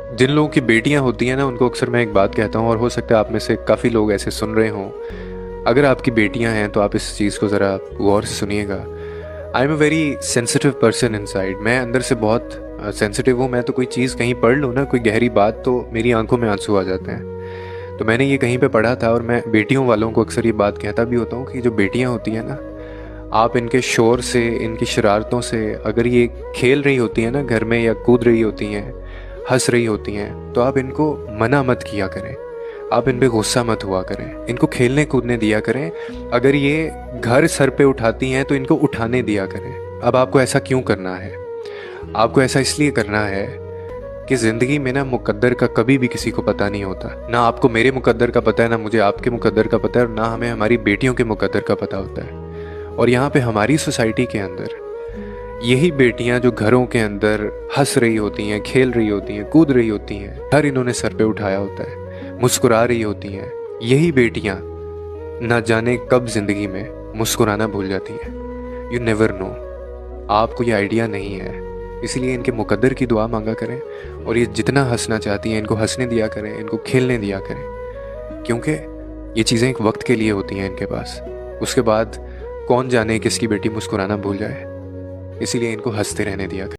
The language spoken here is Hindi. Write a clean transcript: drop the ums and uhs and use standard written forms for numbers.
जिन लोगों की बेटियां होती हैं ना, उनको अक्सर मैं एक बात कहता हूँ, और हो सकता है आप में से काफ़ी लोग ऐसे सुन रहे हों। अगर आपकी बेटियां हैं तो आप इस चीज़ को ज़रा गौर से सुनिएगा। I am a very sensitive person inside. मैं अंदर से बहुत सेंसिटिव हूँ। मैं तो कोई चीज़ कहीं पढ़ लूँ ना, कोई गहरी बात, तो मेरी आंखों में आंसू आ जाते हैं। तो मैंने ये कहीं पे पढ़ा था, और मैं बेटियों वालों को अक्सर ये बात कहता भी होता हूँ कि जो बेटियां होती हैं ना, आप इनके शोर से, इनकी शरारतों से, अगर ये खेल रही होती हैं ना घर में, या कूद रही होती हैं, हंस रही होती हैं, तो आप इनको मना मत किया करें। आप इन पे गुस्सा मत हुआ करें, इनको खेलने कूदने दिया करें। अगर ये घर सर पे उठाती हैं तो इनको उठाने दिया करें। अब आपको ऐसा क्यों करना है? आपको ऐसा इसलिए करना है कि ज़िंदगी में ना मुकद्दर का कभी भी किसी को पता नहीं होता। ना आपको मेरे मुकद्दर का पता है, ना मुझे आपके मुकद्दर का पता है, और ना हमें हमारी बेटियों के मुकद्दर का पता होता है। और यहाँ पे हमारी सोसाइटी के अंदर यही बेटियां जो घरों के अंदर हंस रही होती हैं, खेल रही होती हैं, कूद रही होती हैं, हर इन्होंने सर पे उठाया होता है, मुस्कुरा रही होती हैं, यही बेटियां ना जाने कब जिंदगी में मुस्कुराना भूल जाती हैं। You never know. आपको ये आइडिया नहीं है। इसलिए इनके मुकद्दर की दुआ मांगा करें, और ये जितना हंसना चाहती हैं इनको हंसने दिया करें, इनको खेलने दिया करें, क्योंकि ये चीज़ें एक वक्त के लिए होती हैं इनके पास। उसके बाद कौन जाने किसकी बेटी मुस्कुराना भूल जाए। इसीलिए इनको हंसते रहने दिया करें।